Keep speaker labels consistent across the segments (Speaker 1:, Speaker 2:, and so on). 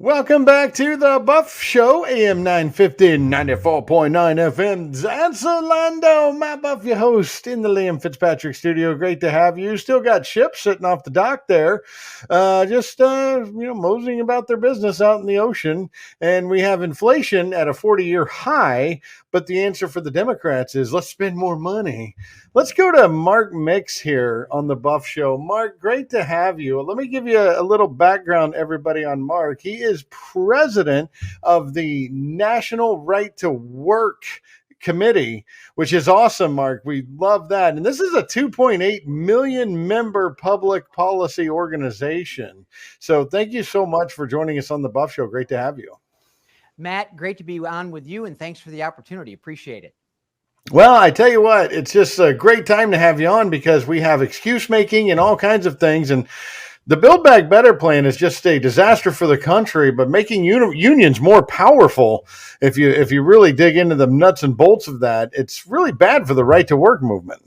Speaker 1: Welcome back to the Buff Show, AM 950, 94.9 FM, Zanzalando. Matt Buff, your host in the Liam Fitzpatrick studio. Great to have you. Still got ships sitting off the dock there, moseying about their business out in the ocean. And we have inflation at a 40-year high, but the answer for the Democrats is let's spend more money. Let's go to Mark Mix here on the Buff Show. Mark, great to have you. Let me give you a little background, everybody, on Mark. He is president of the National Right to Work Committee, which is awesome, Mark. We love that. And this is a 2.8 million member public policy organization. So thank you so much for joining us on the Buff Show. Great to have you.
Speaker 2: Matt, great to be on with you, and thanks for the opportunity. Appreciate it.
Speaker 1: Well, I tell you what, it's just a great time to have you on because we have excuse making and all kinds of things. And the Build Back Better plan is just a disaster for the country, but making unions more powerful, if you really dig into the nuts and bolts of that, it's really bad for the right to work movement.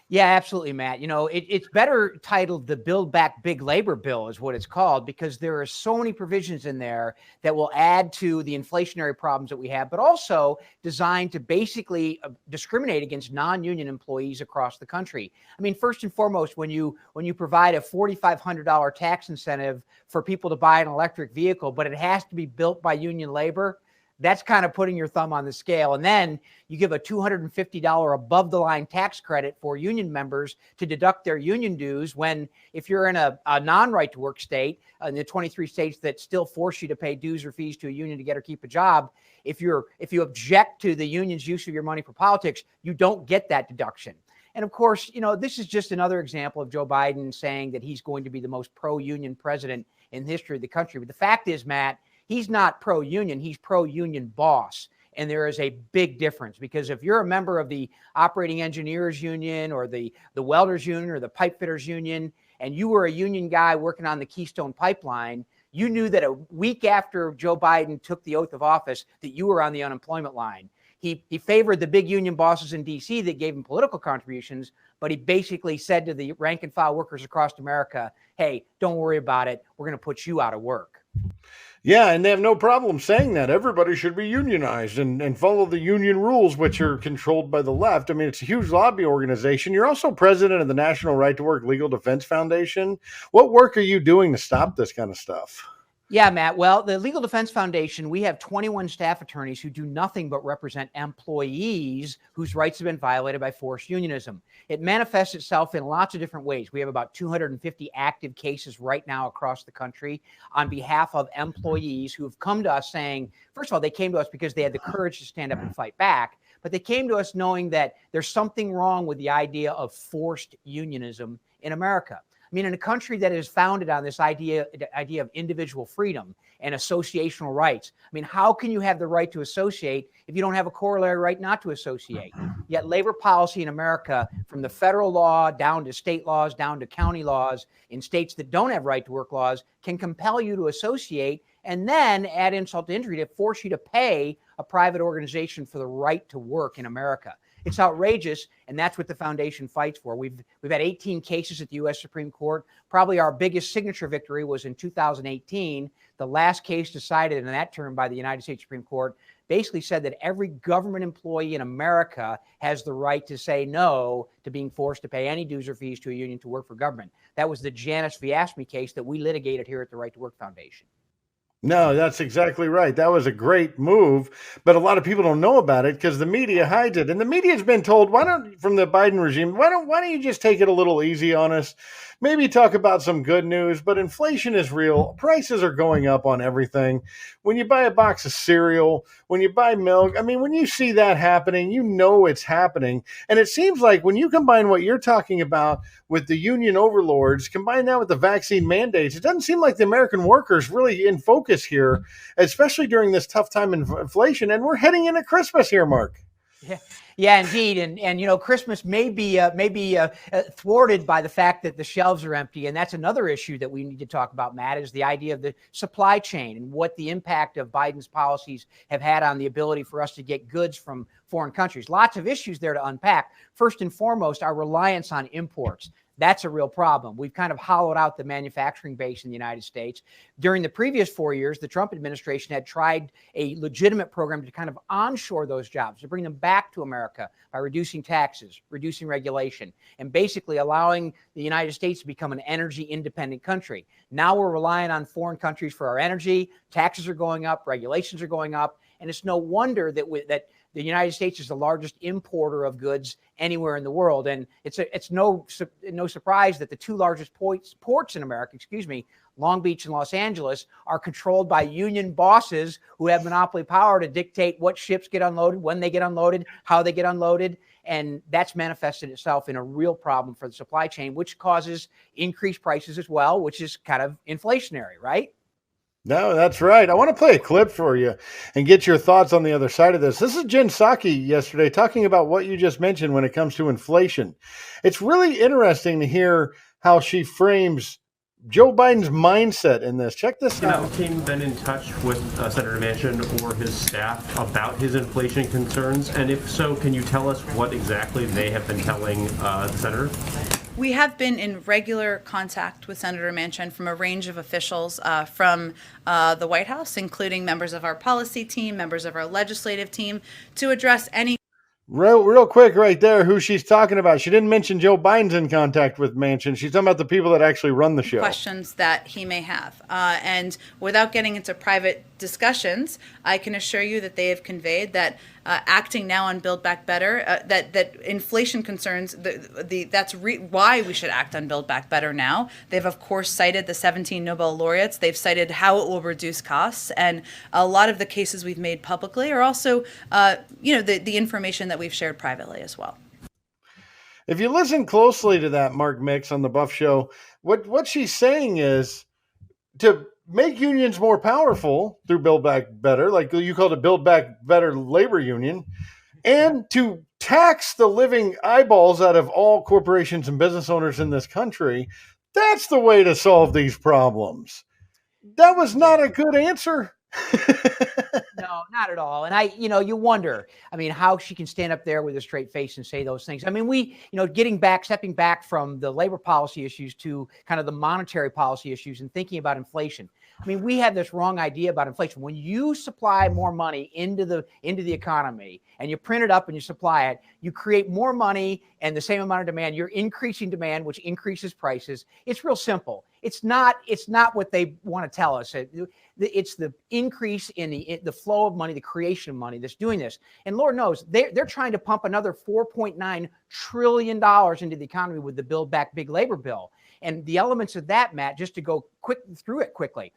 Speaker 2: Yeah, absolutely, Matt. You know, it's better titled the Build Back Big Labor Bill is what it's called, because there are so many provisions in there that will add to the inflationary problems that we have, but also designed to basically discriminate against non-union employees across the country. I mean, first and foremost, when you provide a $4,500 tax incentive for people to buy an electric vehicle, but it has to be built by union labor, that's kind of putting your thumb on the scale. And then you give a $250 above the line tax credit for union members to deduct their union dues when, if you're in a non-right to work state, in the 23 states that still force you to pay dues or fees to a union to get or keep a job, if you object to the union's use of your money for politics, you don't get that deduction. And of course, you know, this is just another example of Joe Biden saying that he's going to be the most pro-union president in the history of the country. But the fact is, Matt, he's not pro-union, he's pro-union boss. And there is a big difference, because if you're a member of the operating engineers union or the welders union or the pipe fitters union, and you were a union guy working on the Keystone Pipeline, you knew that a week after Joe Biden took the oath of office that you were on the unemployment line. He favored the big union bosses in D.C. that gave him political contributions, but he basically said to the rank and file workers across America, hey, don't worry about it. We're going to put you out of work.
Speaker 1: Yeah, and they have no problem saying that. Everybody should be unionized and follow the union rules, which are controlled by the left. I mean, it's a huge lobby organization. You're also president of the National Right to Work Legal Defense Foundation. What work are you doing to stop this kind of stuff?
Speaker 2: Yeah, Matt. Well, the Legal Defense Foundation, we have 21 staff attorneys who do nothing but represent employees whose rights have been violated by forced unionism. It manifests itself in lots of different ways. We have about 250 active cases right now across the country on behalf of employees who have come to us saying, first of all, they came to us because they had the courage to stand up and fight back, but they came to us knowing that there's something wrong with the idea of forced unionism in America. I mean, in a country that is founded on this idea of individual freedom and associational rights, I mean, how can you have the right to associate if you don't have a corollary right not to associate? Yet labor policy in America, from the federal law down to state laws, down to county laws, in states that don't have right to work laws, can compel you to associate and then add insult to injury to force you to pay a private organization for the right to work in America. It's outrageous, and that's what the foundation fights for. We've had 18 cases at the U.S. Supreme Court. Probably our biggest signature victory was in 2018. The last case decided in that term by the United States Supreme Court basically said that every government employee in America has the right to say no to being forced to pay any dues or fees to a union to work for government. That was the Janice v. Ashby case that we litigated here at the Right to Work Foundation.
Speaker 1: No, that's exactly right. That was a great move, but a lot of people don't know about it because the media hides it. And the media's been told, from the Biden regime, why don't you just take it a little easy on us? Maybe talk about some good news, but inflation is real. Prices are going up on everything. When you buy a box of cereal, when you buy milk, I mean, when you see that happening, you know it's happening. And it seems like when you combine what you're talking about with the union overlords, combine that with the vaccine mandates, it doesn't seem like the American workers really in focus here, especially during this tough time in inflation. And we're heading into Christmas here, Mark.
Speaker 2: Yeah, indeed. And you know, Christmas may be thwarted by the fact that the shelves are empty. And that's another issue that we need to talk about, Matt, is the idea of the supply chain and what the impact of Biden's policies have had on the ability for us to get goods from foreign countries. Lots of issues there to unpack. First and foremost, our reliance on imports. That's a real problem. We've kind of hollowed out the manufacturing base in the United States. During the previous 4 years, the Trump administration had tried a legitimate program to kind of onshore those jobs, to bring them back to America by reducing taxes, reducing regulation, and basically allowing the United States to become an energy independent country. Now we're relying on foreign countries for our energy. Taxes are going up, regulations are going up, and it's no wonder that that the United States is the largest importer of goods anywhere in the world. And it's no surprise that the two largest ports in America, Long Beach and Los Angeles, are controlled by union bosses who have monopoly power to dictate what ships get unloaded, when they get unloaded, how they get unloaded. And that's manifested itself in a real problem for the supply chain, which causes increased prices as well, which is kind of inflationary, right?
Speaker 1: No, that's right. I want to play a clip for you and get your thoughts on the other side of this. This is Jen Psaki yesterday talking about what you just mentioned when it comes to inflation. It's really interesting to hear how she frames Joe Biden's mindset in this. Check this out.
Speaker 3: Have King been in touch with Senator Manchin or his staff about his inflation concerns? And if so, can you tell us what exactly they have been telling the senator?
Speaker 4: We have been in regular contact with Senator Manchin from a range of officials from the White House, including members of our policy team, members of our legislative team, to address any.
Speaker 1: Real quick right there, who she's talking about. She didn't mention Joe Biden's in contact with Manchin. She's talking about the people that actually run the show.
Speaker 4: Questions that he may have. And without getting into private discussions, I can assure you that they have conveyed that acting now on Build Back Better, that inflation concerns, that's why we should act on Build Back Better now. They've, of course, cited the 17 Nobel laureates. They've cited how it will reduce costs. And a lot of the cases we've made publicly are also, the information that we've shared privately as well.
Speaker 1: If you listen closely to that, Mark Mix on the Buff Show, what she's saying is to make unions more powerful through Build Back Better, like you called it Build Back Better labor union, and to tax the living eyeballs out of all corporations and business owners in this country. That's the way to solve these problems. That was not a good answer.
Speaker 2: No, not at all. And you wonder, how she can stand up there with a straight face and say those things. Stepping back from the labor policy issues to kind of the monetary policy issues and thinking about inflation. We have this wrong idea about inflation. When you supply more money into the economy and you print it up and you supply it, you create more money and the same amount of demand. You're increasing demand, which increases prices. It's real simple. It's not what they want to tell us. It's the increase in the flow of money, the creation of money that's doing this. And Lord knows they're trying to pump another $4.9 trillion into the economy with the Build Back Big labor bill. And the elements of that, Matt, just to go through it quickly.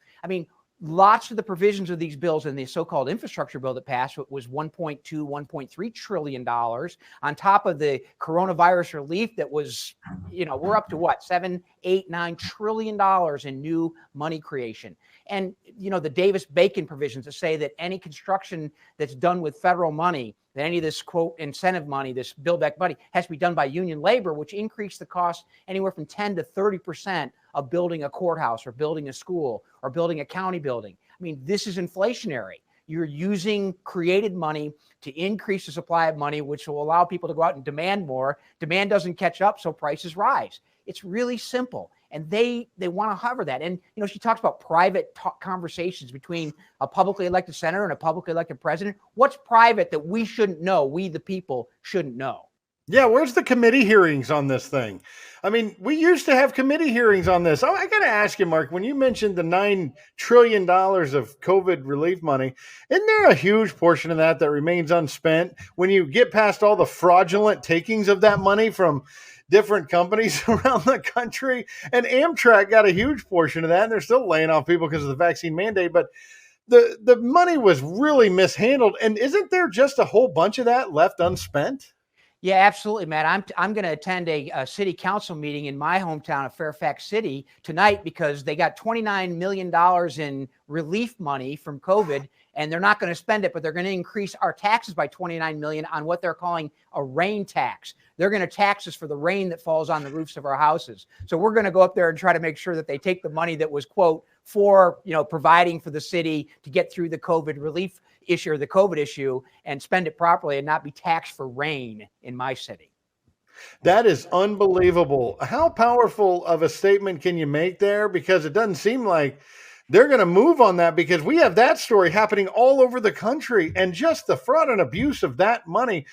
Speaker 2: Lots of the provisions of these bills in the so-called infrastructure bill that passed was $1.2, $1.3 trillion on top of the coronavirus relief that was, we're up to what, $7, $8, $9 trillion in new money creation. And, the Davis-Bacon provisions that say that any construction that's done with federal money, that any of this, quote, incentive money, this Build Back money, has to be done by union labor, which increased the cost anywhere from 10 to 30% of building a courthouse or building a school or building a county building. This is inflationary. You're using created money to increase the supply of money, which will allow people to go out and demand more. Demand doesn't catch up, so prices rise. It's really simple. And they want to hover that. And, she talks about private conversations between a publicly elected senator and a publicly elected president. What's private that we shouldn't know? We, the people, shouldn't know.
Speaker 1: Yeah, where's the committee hearings on this thing? We used to have committee hearings on this. I got to ask you, Mark, when you mentioned the $9 trillion of COVID relief money, isn't there a huge portion of that remains unspent when you get past all the fraudulent takings of that money from different companies around the country? And Amtrak got a huge portion of that, and they're still laying off people because of the vaccine mandate. But the money was really mishandled. And isn't there just a whole bunch of that left unspent?
Speaker 2: Yeah, absolutely, Matt. I'm going to attend a city council meeting in my hometown of Fairfax City tonight because they got $29 million in relief money from COVID, and they're not going to spend it, but they're going to increase our taxes by $29 million on what they're calling a rain tax. They're going to tax us for the rain that falls on the roofs of our houses. So we're going to go up there and try to make sure that they take the money that was, quote, for providing for the city to get through the COVID relief issue or the COVID issue and spend it properly and not be taxed for rain in my city.
Speaker 1: That is unbelievable. How powerful of a statement can you make there? Because it doesn't seem like they're going to move on that, because we have that story happening all over the country, and just the fraud and abuse of that money.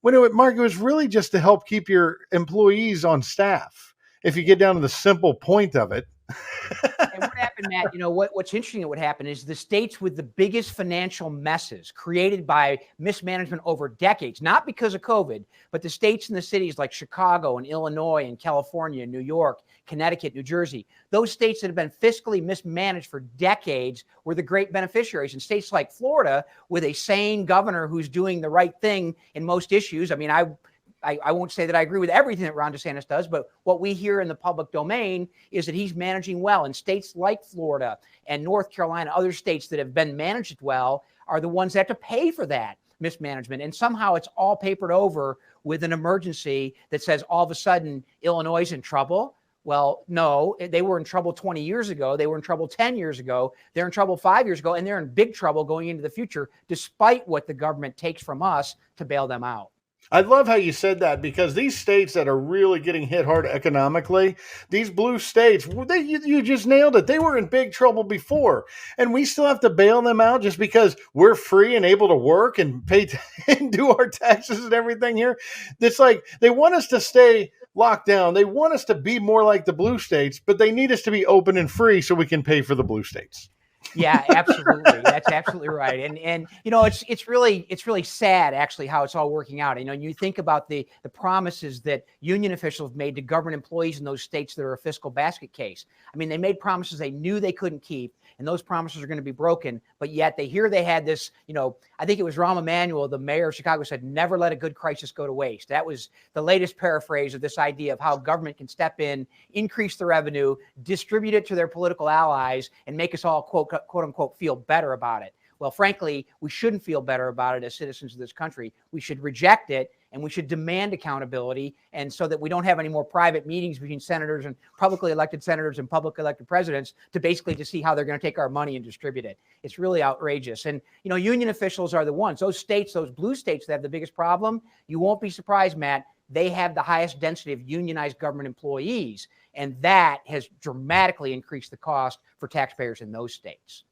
Speaker 1: When Mark, it was really just to help keep your employees on staff. If you get down to the simple point of it.
Speaker 2: And what happened, Matt, what's interesting that what happened is the states with the biggest financial messes created by mismanagement over decades, not because of COVID, but the states and the cities like Chicago and Illinois and California, New York, Connecticut, New Jersey, those states that have been fiscally mismanaged for decades were the great beneficiaries. And states like Florida, with a sane governor who's doing the right thing in most issues. I mean, I won't say that I agree with everything that Ron DeSantis does, but what we hear in the public domain is that he's managing well. And states like Florida and North Carolina, other states that have been managed well, are the ones that have to pay for that mismanagement. And somehow it's all papered over with an emergency that says all of a sudden Illinois is in trouble. Well, no, they were in trouble 20 years ago. They were in trouble 10 years ago. They're in trouble 5 years ago, and they're in big trouble going into the future, despite what the government takes from us to bail them out.
Speaker 1: I love how you said that, because these states that are really getting hit hard economically, these blue states, you just nailed it. They were in big trouble before, and we still have to bail them out just because we're free and able to work and pay and do our taxes and everything here. It's like they want us to stay locked down. They want us to be more like the blue states, but they need us to be open and free so we can pay for the blue states.
Speaker 2: Yeah, absolutely. That's absolutely right. And it's really sad actually how it's all working out. You think about the promises that union officials made to government employees in those states that are a fiscal basket case. I mean, they made promises they knew they couldn't keep, and those promises are going to be broken. But yet they had this, I think it was Rahm Emanuel, the mayor of Chicago, said, "Never let a good crisis go to waste." That was the latest paraphrase of this idea of how government can step in, increase the revenue, distribute it to their political allies, and make us all quote unquote feel better about it. Well, frankly, we shouldn't feel better about it as citizens of this country. We should reject it, and we should demand accountability, and so that we don't have any more private meetings between senators and publicly elected senators and publicly elected presidents to see how they're going to take our money and distribute it. It's really outrageous. And, union officials are the ones, those states, those blue states that have the biggest problem. You won't be surprised, Matt, they have the highest density of unionized government employees, and that has dramatically increased the cost for taxpayers in those states.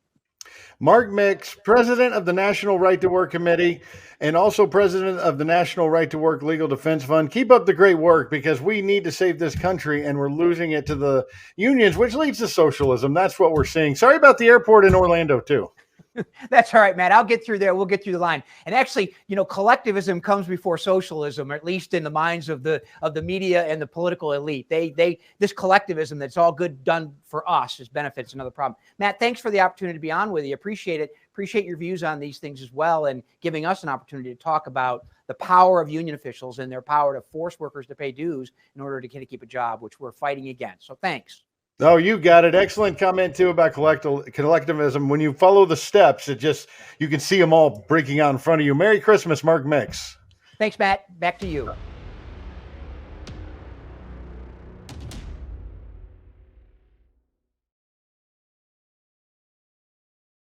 Speaker 1: Mark Mix, president of the National Right to Work Committee and also president of the National Right to Work Legal Defense Fund. Keep up the great work, because we need to save this country, and we're losing it to the unions, which leads to socialism. That's what we're seeing. Sorry about the airport in Orlando, too.
Speaker 2: That's all right, Matt. I'll get through there. We'll get through the line. And actually, collectivism comes before socialism, or at least in the minds of the media and the political elite. This collectivism that's all good done for us is benefits another problem. Matt, thanks for the opportunity to be on with you. Appreciate it. Appreciate your views on these things as well, and giving us an opportunity to talk about the power of union officials and their power to force workers to pay dues in order to keep a job, which we're fighting against. So thanks.
Speaker 1: Oh, you got it. Excellent comment too about collectivism. When you follow the steps, you can see them all breaking out in front of you. Merry Christmas, Mark Mix.
Speaker 2: Thanks, Matt. Back to you.